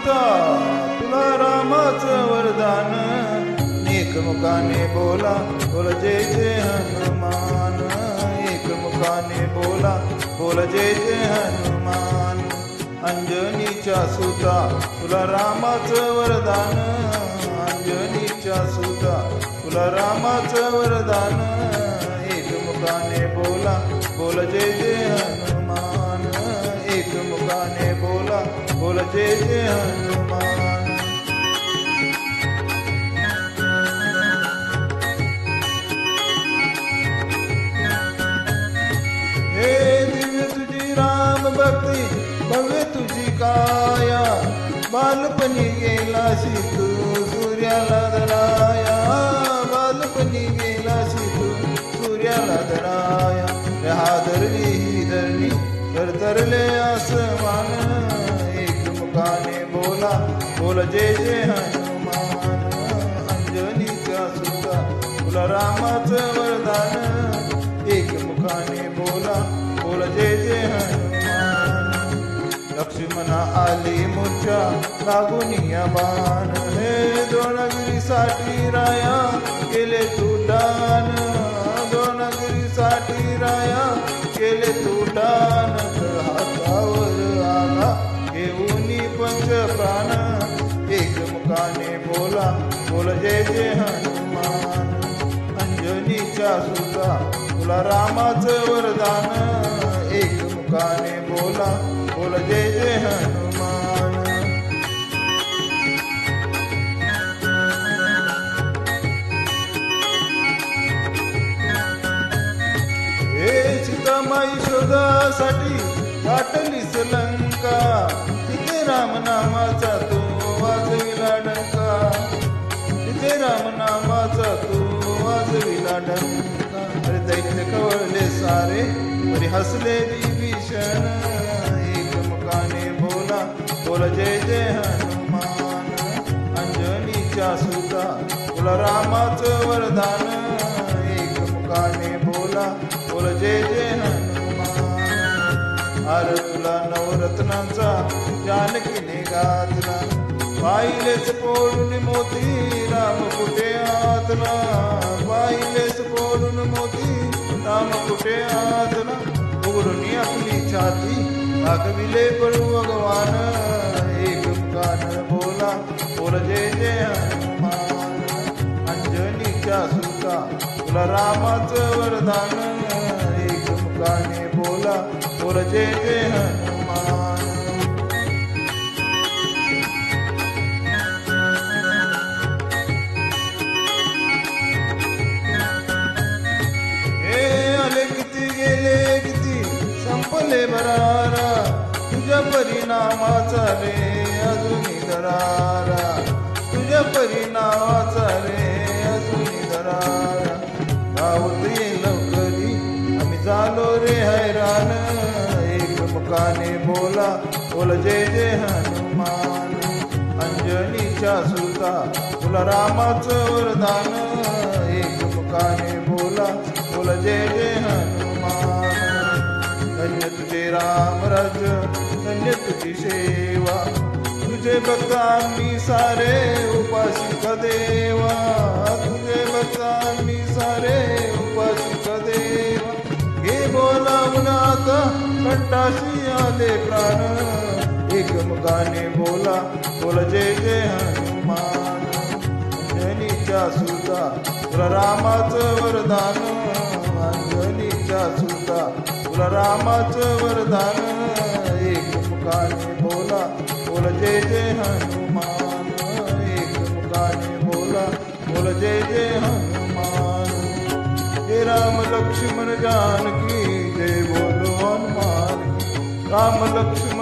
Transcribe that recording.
सुता तुला रामाचं वरदान, एकमुखाने बोला बोल जय जय हनुमान, एकमुखाने बोला बोल जय जय हनुमान. अंजनीच्या सुता तुला रामाचं वरदान, अंजनीच्या सुता तुला रामाचं वरदान, एकमुखाने बोला बोल जय जय हनुमान, एकमुखाने बोला बोल जय जय हनुमान. हे दिव्य तुझी राम भक्ती भव्य तुझी काया, बालपणी गेलाशी तू सूर्याला धराया, बालपणी गेलाशी तू सूर्याला धराया. हादरली ही धरणी तरतरले आसमान, एकमुखाने बोला बोल जय जय हनुमान. अंजनीच्या सुता तुला रामाचं वरदान, एकमुखाने बोला बोल जय जय हनुमान. लक्ष्मणा आली मूर्छा लागून या बाण, हे द्रोणगिरीसाठी राया केले तुटान, द्रोणगिरीसाठी राया केले तुटान. हातावर आला घेऊनी पंच प्राण, एकमुखाने बोला बोल जय जय हनुमान. अंजनीच्या सुता तुला रामाचं वरदान, एकमुखाने बोला बोल जय जय हनुमान. हे सीतामाई शोधासाठी वाटलीस लंका, तिथे राम नामाचा तू वाजविला डंका, तिथे राम नामाचा तू वाजविला डंका. अरे दैत्य कवळले सारे परी हसले विभीषण, एकमुखाने बोला बोल जय जय हनुमान. अंजनीच्या सुता तुला रामाचं वरदान, एकमुखाने बोला बोल जय जय हनुमान. अरे तुला नवरत्नांचा जानकीने घातला, पाहिलेच पोळून मोती राम कुठे आतला, पाहिलेच पोळून मोती राम कुठे आतला. उघडून आपली छाती दाखविले बळू भगवान, एकमुखाने बोला बोल जय जय हनुमान. अंजनीच्या सुता तुला रामाचं वरदान, एकमुखाने बोला बोल जय जय हनुमान. हे आले किती गेले किती संपले बरारा, तुझ्या परिणामाचा रे अजूनी दरारा, तुझ्या परिणामाचा रे अजूनी दरारा. धावत ये लवकरी आम्ही झालो रे हैराण, एकमुखाने बोला बोल जय जय हनुमान. अंजनीच्या सुता तुला रामाचं वरदान, एकमुखाने बोला बोल जय जय हनुमान. धन्य तुझे राम राज्य धन्य तुझी सेवा, तुझे भक्त आम्ही सारे उपासिक देवा, तुझे भक्त आम्ही सारे उपासिक देवा. हे बोलावून आता कंठाशी आले प्राण, एकमुखाने बोला बोल जय जय हनुमान. अंजनीच्या सुता तुला रामाचं वरदान, अंजनीच्या सुता तुला रामाचं वरदान, एकमुखाने बोला बोल जय जय हनुमान, एकमुखाने बोला बोल जय जय हनुमान. हे राम लक्ष्मण जानकी जय बोलो हनुमान, राम लक्ष्मण